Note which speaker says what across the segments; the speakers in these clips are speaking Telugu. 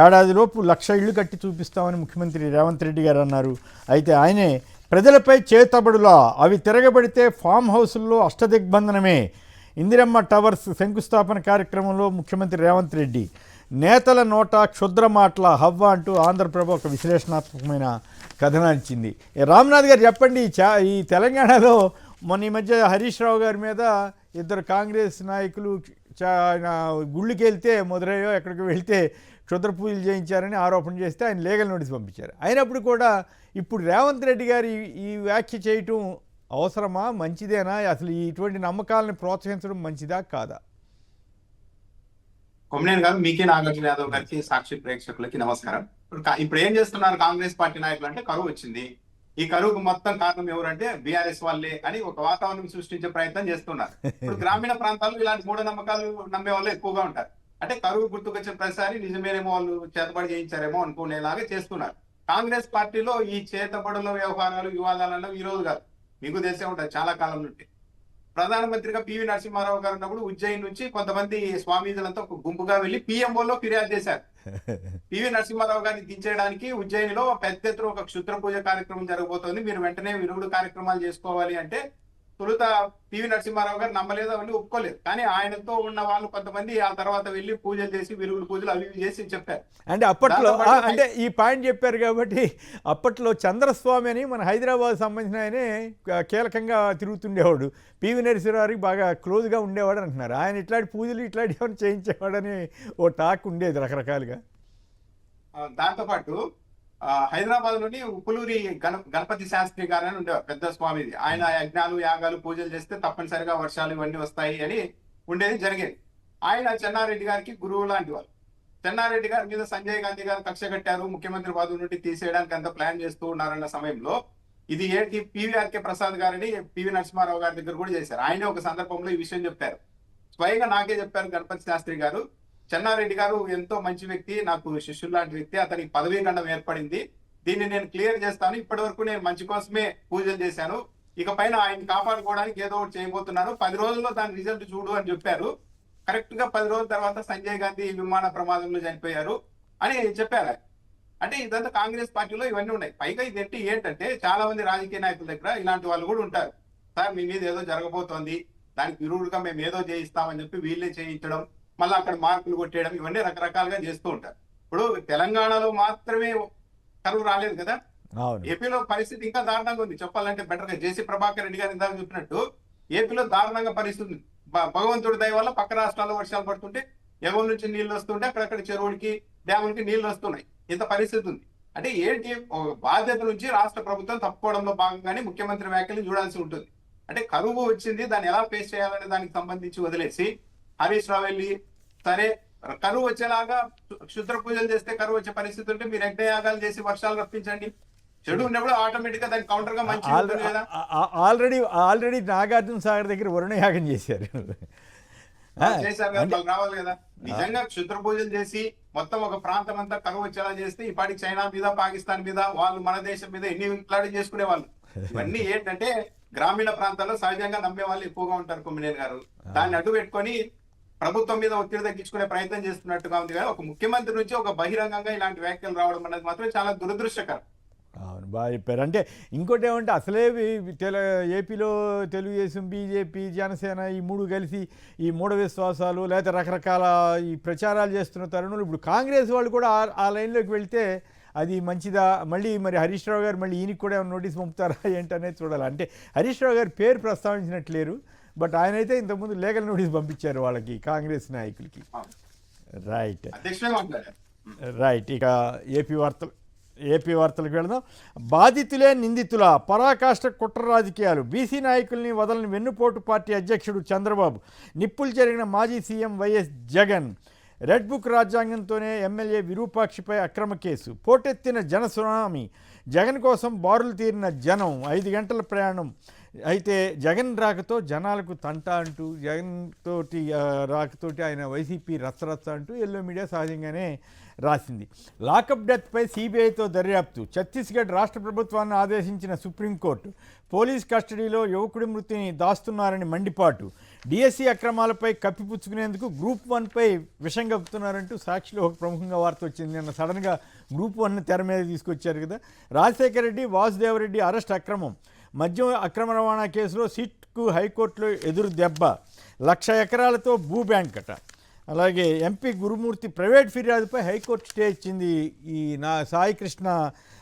Speaker 1: ఏడాదిలోపు 1,00,000 ఇళ్లు కట్టి చూపిస్తామని ముఖ్యమంత్రి రేవంత్ రెడ్డి గారు అన్నారు. అయితే ఆయనే ప్రజలపై చేతబడులా అవి తిరగబడితే ఫామ్ హౌసుల్లో అష్టదిగ్బంధనమే. ఇందిరమ్మ టవర్స్ శంకుస్థాపన కార్యక్రమంలో ముఖ్యమంత్రి రేవంత్ రెడ్డి నేతల నోట క్షుద్ర మాటల హవ్వ అంటూ ఆంధ్రప్రభ ఒక విశ్లేషణాత్మకమైన కథనాన్ని ఇచ్చింది. రామ్నాథ్ గారు చెప్పండి, ఈ తెలంగాణలో మొన్న ఈ మధ్య హరీష్ రావు గారి మీద ఇద్దరు కాంగ్రెస్ నాయకులు గుళ్ళకి వెళ్తే మధురైయో ఎక్కడికి వెళ్తే క్షుద్ర పూజలు చేయించారని ఆరోపణ చేస్తే ఆయన లీగల్ నోటీస్ పంపించారు. అయినప్పుడు కూడా ఇప్పుడు రేవంత్ రెడ్డి గారు ఈ వ్యాఖ్య చేయటం అవసరమా, మంచిదేనా? అసలు ఇటువంటి నమ్మకాలను ప్రోత్సహించడం మంచిదా కాదా?
Speaker 2: కొమ్మినేని గారు, మీకే నాగార్జున యాదవ్ గారికి, సాక్షి ప్రేక్షకులకి నమస్కారం. ఇప్పుడు ఏం చేస్తున్నారు కాంగ్రెస్ పార్టీ నాయకులు అంటే, కరువు వచ్చింది, ఈ కరువుకు మొత్తం కారణం ఎవరంటే బీఆర్ఎస్ వాళ్ళే అని ఒక వాతావరణం సృష్టించే ప్రయత్నం చేస్తున్నారు. ఇప్పుడు గ్రామీణ ప్రాంతాల్లో ఇలాంటి మూఢనమ్మకాలు నమ్మే వాళ్ళు ఎక్కువగా ఉంటారు. అంటే కరువు గుర్తుకొచ్చిన ప్రతిసారి నిజమేనేమో వాళ్ళు చేతబడి చేయించారేమో అనుకునేలాగా చేస్తున్నారు. కాంగ్రెస్ పార్టీలో ఈ చేతబడుల వ్యవహారాలు, వివాదాలు ఈ రోజు కాదు, మీకు తెలిసే ఉంటాయి చాలా కాలం నుండి. ప్రధానమంత్రిగా పివి నరసింహారావు గారు ఉన్నప్పుడు ఉజ్జయిన్ నుంచి కొంతమంది స్వామీజులంతా ఒక గుంపుగా వెళ్లి పిఎంఓలో ఫిర్యాదు చేశారు. పివి నరసింహారావు గారిని దించేయడానికి ఉజ్జయినిలో పెద్ద ఎత్తున ఒక క్షుద్ర పూజ కార్యక్రమం జరగబోతోంది, మీరు వెంటనే విరుగుడు కార్యక్రమాలు చేసుకోవాలి అంటే తొలుత పివి నరసింహారావు గారు నమ్మలేదు, అవన్నీ ఒప్పుకోలేదు. కానీ ఆయనతో ఉన్న వాళ్ళు కొంతమంది ఆ తర్వాత వెళ్లి పూజలు చేసి విరుగుడు పూజలు అవి చేసి చెప్పారు.
Speaker 1: అంటే అప్పట్లో అంటే ఈ పాయింట్ చెప్పారు కాబట్టి అప్పట్లో చంద్రస్వామి అని మన హైదరాబాద్ సంబంధించిన ఆయనే కీలకంగా తిరుగుతుండేవాడు, పివి నరసింహారావుకి బాగా క్లోజ్గా ఉండేవాడు అంటున్నారు. ఆయన ఇట్లాంటి పూజలు ఇట్లాంటి ఏమైనా చేయించేవాడని ఓ టాక్ ఉండేది రకరకాలుగా.
Speaker 2: దాంతోపాటు హైదరాబాద్ లోని ఉప్పులూరి గణపతి శాస్త్రి గారు అని ఉండేవారు, పెద్ద స్వామిది. ఆయన యజ్ఞాలు యాగాలు పూజలు చేస్తే తప్పనిసరిగా వర్షాలు ఇవన్నీ వస్తాయి అని ఉండేది, జరిగేది. ఆయన చెన్నారెడ్డి గారికి గురువు లాంటి వాళ్ళు. చెన్నారెడ్డి గారి మీద సంజయ్ గాంధీ గారు కక్ష కట్టారు, ముఖ్యమంత్రి పదవి నుండి తీసేయడానికి అంత ప్లాన్ చేస్తూ ఉన్నారన్న సమయంలో ఇది ఏంటి పివిఆర్కే ప్రసాద్ గారిని పివి నరసింహారావు గారి దగ్గర కూడా చేశారు. ఆయనే ఒక సందర్భంలో ఈ విషయం చెప్పారు, స్వయంగా నాకే చెప్పారు గణపతి శాస్త్రి గారు, చెన్నారెడ్డి గారు ఎంతో మంచి వ్యక్తి, నాకు శిష్యులు లాంటి వ్యక్తి, అతనికి పదవీ గండం ఏర్పడింది, దీన్ని నేను క్లియర్ చేస్తాను, ఇప్పటి వరకు నేను మంచి కోసమే పూజలు చేశాను, ఇక పైన ఆయన కాపాడుకోవడానికి ఏదో ఒకటి చేయబోతున్నాను, 10 రోజుల్లో దాని రిజల్ట్ చూడు అని చెప్పారు. కరెక్ట్ గా 10 రోజుల తర్వాత సంజయ్ గాంధీ విమాన ప్రమాదంలో చనిపోయారు అని చెప్పారు. అంటే ఇదంతా కాంగ్రెస్ పార్టీలో ఇవన్నీ ఉన్నాయి. పైగా ఇది ఏంటంటే చాలా మంది రాజకీయ నాయకుల దగ్గర ఇలాంటి వాళ్ళు కూడా ఉంటారు. సార్ మీ మీద ఏదో జరగబోతోంది, దానికి విరుడుగా మేము ఏదో చేయిస్తామని చెప్పి వీళ్ళే చేయించడం, మళ్ళీ అక్కడ మార్కులు కొట్టేయడం, ఇవన్నీ రకరకాలుగా చేస్తూ ఉంటారు. ఇప్పుడు తెలంగాణలో మాత్రమే కరువు రాలేదు కదా, ఏపీలో పరిస్థితి ఇంకా దారుణంగా ఉంది. చెప్పాలంటే బెటర్ గా జేసీ ప్రభాకర్ రెడ్డి గారు ఇందాక చెప్పినట్టు ఏపీలో దారుణంగా పరిస్థితి ఉంది. భగవంతుడి దయ వల్ల పక్క రాష్ట్రాల్లో వర్షాలు పడుతుంటే ఎగువ నుంచి నీళ్లు వస్తుంటే అక్కడక్కడ చెరువులకి డ్యాములకి నీళ్లు వస్తున్నాయి, ఇంత పరిస్థితి ఉంది. అంటే ఏంటి, బాధ్యత నుంచి రాష్ట్ర ప్రభుత్వం తప్పుకోవడంలో భాగంగానే ముఖ్యమంత్రి వ్యాఖ్యలు చూడాల్సి ఉంటుంది. అంటే కరువు వచ్చింది, దాన్ని ఎలా ఫేస్ చేయాలనే దానికి సంబంధించి వదిలేసి హరీష్ రావు వెళ్ళి సరే కరువు వచ్చేలాగా క్షుద్ర పూజలు చేస్తే కరువు వచ్చే పరిస్థితి ఉంటే మీరు యజ్ఞయాగాలు చేసి వర్షాలు రప్పించండి, చెడు ఉన్నప్పుడు ఆటోమేటిక్ గా దానికి కౌంటర్ గా మంచి
Speaker 1: ఆల్రెడీ నాగార్జున సాగర్ దగ్గర వరుణయాగం చేశారు
Speaker 2: కదా, రావాలి కదా. నిజంగా క్షుద్ర పూజలు చేసి మొత్తం ఒక ప్రాంతం అంతా కరువు వచ్చేలా చేస్తే ఈ పాటికి చైనా మీద పాకిస్తాన్ మీద వాళ్ళు మన దేశం మీద ఎన్ని ఇట్లాంటి చేసుకునే వాళ్ళు. ఇవన్నీ ఏంటంటే గ్రామీణ ప్రాంతాల్లో సహజంగా నమ్మే వాళ్ళు ఎక్కువగా ఉంటారు కొమ్మినేని గారు. దాన్ని అడ్డు పెట్టుకొని ప్రభుత్వం మీద ఒత్తిడి తగ్గించుకునే ప్రయత్నం చేస్తున్నట్టుగా ఉంది. కానీ ఒక ముఖ్యమంత్రి నుంచి ఒక బహిరంగంగా ఇలాంటి వ్యాఖ్యలు రావడం అనేది మాత్రం చాలా దురదృష్టకరం.
Speaker 1: అవును, బాగా చెప్పారు. అంటే ఇంకోటి ఏమంటే అసలే ఏపీలో తెలుగుదేశం, బీజేపీ, జనసేన ఈ మూడు కలిసి ఈ మూఢ విశ్వాసాలు లేకపోతే రకరకాల ఈ ప్రచారాలు చేస్తున్న తరుణంలో ఇప్పుడు కాంగ్రెస్ వాళ్ళు కూడా ఆ లైన్లోకి వెళ్తే అది మంచిదా? మళ్ళీ మరి హరీష్ రావు గారు మళ్ళీ ఈయనకి కూడా నోటీస్ పంపుతారా ఏంటనేది చూడాలి. అంటే హరీష్ రావు గారి పేరు ప్రస్తావించినట్లేరు, బట్ ఆయన అయితే ఇంతకుముందు లీగల్ నోటీస్ పంపించారు వాళ్ళకి, కాంగ్రెస్ నాయకులకి. రైట్ ఇక ఏపీ వార్తలకు వెళదాం. బాధితులే నిందితుల పరాకాష్ట కుట్ర రాజకీయాలు, బీసీ నాయకుల్ని వదలని వెన్నుపోటు పార్టీ అధ్యక్షుడు చంద్రబాబు, నిప్పులు జరిగిన మాజీ CM YS Jagan, red book రాజ్యాంగంతోనే ఎమ్మెల్యే విరూపాక్షిపై అక్రమ కేసు, పోటెత్తిన జన సునామీ, జగన్ కోసం బారులు తీరిన జనం, 5 గంటల ప్రయాణం. అయితే జగన్ రాకతో జనాలకు తంట అంటూ, జగన్ తోటి రాకతోటి ఆయన వైసీపీ రచ్చరచ్చ అంటూ ఎల్లో మీడియా సహజంగానే రాసింది. లాకప్ డెత్పై సిబిఐతో దర్యాప్తు, ఛత్తీస్గఢ్ రాష్ట్ర ప్రభుత్వాన్ని ఆదేశించిన సుప్రీంకోర్టు, పోలీస్ కస్టడీలో యువకుడి మృతిని దాస్తున్నారని మండిపాటు, డిఎస్సి అక్రమాలపై కప్పిపుచ్చుకునేందుకు గ్రూప్ 1పై విషం కప్పుతున్నారంటూ సాక్షిలో ఒక ప్రముఖంగా వార్త వచ్చింది. నిన్న సడన్గా గ్రూప్ 1ని తెర మీద తీసుకొచ్చారు కదా. రాజశేఖర రెడ్డి, వాసుదేవరెడ్డి అరెస్ట్ అక్రమం. మద్యం అక్రమ రవాణా కేసులో సిట్కు హైకోర్టులో ఎదురు దెబ్బ. 1,00,000 ఎకరాలతో భూ బ్యాంక్ అట. అలాగే ఎంపీ గురుమూర్తి ప్రైవేట్ ఫిర్యాదుపై హైకోర్టు స్టే ఇచ్చింది ఈ సాయి కృష్ణ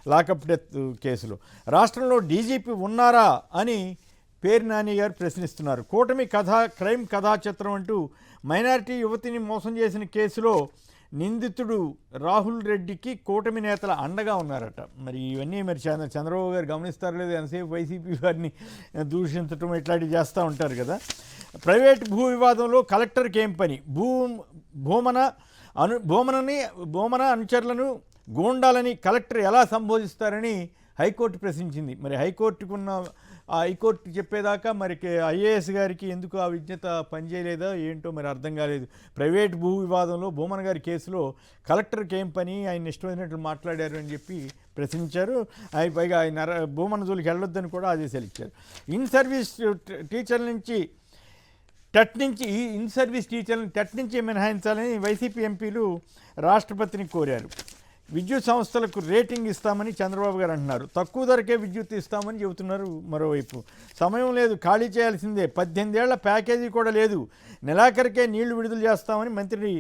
Speaker 1: లాకప్ డెత్ కేసులో. రాష్ట్రంలో డీజీపీ ఉన్నారా అని పేరు నాని గారు ప్రశ్నిస్తున్నారు. కూటమి క్రైమ్ కథా చిత్రం అంటూ మైనారిటీ యువతిని మోసం చేసిన కేసులో నిందితుడు రాహుల్ రెడ్డికి కూటమి నేతల అండగా ఉన్నారట. మరి ఇవన్నీ మరి చంద్రబాబు గారు గమనిస్తారు లేదు, ఎంతసేపు వైసీపీ వారిని దూషించడం ఇట్లాంటివి చేస్తూ ఉంటారు కదా. ప్రైవేట్ భూ వివాదంలో కలెక్టర్కి ఏం పని? భూమన అనుచరులను గూండాలని కలెక్టర్ ఎలా సంబోధిస్తారని హైకోర్టు ప్రశ్నించింది. మరి హైకోర్టు చెప్పేదాకా మరి ఐఏఎస్ గారికి ఎందుకు ఆ విజ్ఞత పనిచేయలేదా ఏంటో మరి అర్థం కాలేదు. ప్రైవేట్ భూ వివాదంలో భూమన్ గారి కేసులో కలెక్టర్కి ఏం పని, ఆయన ఇష్టమైనట్లు మాట్లాడారు అని చెప్పి ప్రశ్నించారు. పైగా ఆయన భూమన్ జోలికి వెళ్ళొద్దని కూడా ఆదేశాలు ఇచ్చారు. ఇన్ సర్వీస్ టీచర్లను టెట్ నుంచి మినహాయించాలని వైసీపీ ఎంపీలు రాష్ట్రపతిని కోరారు. విద్యుత్ సంస్థలకు రేటింగ్ ఇస్తామని చంద్రబాబు గారు అంటున్నారు. తక్కువ ధరకే విద్యుత్ ఇస్తామని చెబుతున్నారు. మరోవైపు సమయం లేదు, ఖాళీ చేయాల్సిందే, 18 ఏళ్ల ప్యాకేజీ కూడా లేదు, నెలాఖరికే నీళ్లు విడుదల చేస్తామని మంత్రి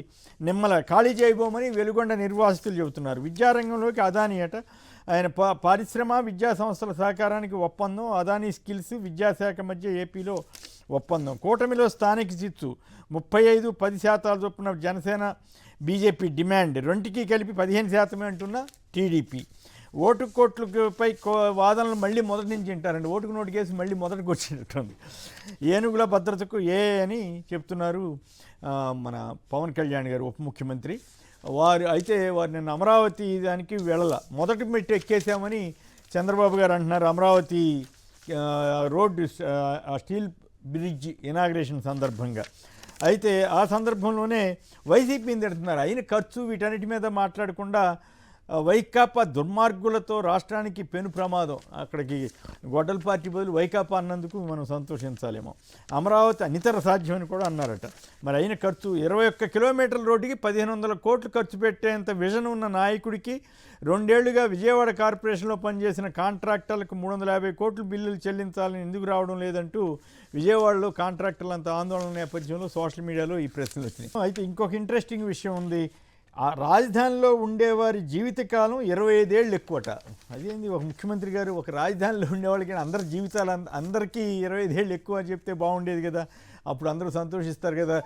Speaker 1: నిమ్మల ఖాళీ చేయబోమని వెలుగొండ నిర్వాసితులు చెబుతున్నారు. విద్యారంగంలోకి అదానీ అట. ఆయన పారిశ్రమ విద్యా సంస్థల సహకారానికి ఒప్పందం. అదానీ స్కిల్స్ విద్యాశాఖ మధ్య ఏపీలో ఒప్పందం. కూటమిలో స్థానిక చిచ్చు 35-10% చొప్పున జనసేన బీజేపీ డిమాండ్. రెంటికి కలిపి 15% అంటున్న టీడీపీ. ఓటు కోట్లపై వాదనలు మళ్ళీ మొదటి నుంచి వింటారండి. ఓటుకు నోటు కేసు మళ్ళీ మొదటికి వచ్చినట్టుంది. ఏనుగుల భద్రతకు అని చెప్తున్నారు మన పవన్ కళ్యాణ్ గారు, ఉప ముఖ్యమంత్రి. వారు నిన్న అమరావతి దానికి వెళ్ళాల, మొదటి మెట్టు ఎక్కేసామని చంద్రబాబు గారు అంటున్నారు. Amaravati road steel bridge inauguration సందర్భంగా. అయితే ఆ సందర్భంలోనే వైసీపీని తిడుతున్నారు. అయిన ఖర్చు వీటన్నిటి మీద మాట్లాడకుండా వైకాపా దుర్మార్గులతో రాష్ట్రానికి పెను ప్రమాదం. అక్కడికి గొడ్డల పార్టీ బదులు వైకాపా అన్నందుకు మనం సంతోషించాలేమో. అమరావతి అనితర సాధ్యమని కూడా అన్నారట. మరి అయిన ఖర్చు 21 కిలోమీటర్ల రోడ్డుకి 1,500 కోట్లు ఖర్చు పెట్టేంత విజన్ ఉన్న నాయకుడికి 2 ఏళ్లుగా విజయవాడ కార్పొరేషన్లో పనిచేసిన కాంట్రాక్టర్లకు 350 కోట్లు బిల్లులు చెల్లించాలని ఎందుకు రావడం లేదంటూ విజయవాడలో కాంట్రాక్టర్లంత ఆందోళన నేపథ్యంలో సోషల్ మీడియాలో ఈ ప్రశ్నలు వచ్చినాయి. అయితే ఇంకొక ఇంట్రెస్టింగ్ విషయం ఉంది. ఆ రాజధానిలో ఉండేవారి జీవితకాలం 25 ఏళ్ళు ఎక్కువట. అదేంది, ఒక ముఖ్యమంత్రి గారు ఒక రాజధానిలో ఉండేవాళ్ళకి అందరి జీవితాలు అందరికీ 25 ఏళ్ళు ఎక్కువ అని చెప్తే బాగుండేది కదా, అప్పుడు అందరూ సంతోషిస్తారు కదా.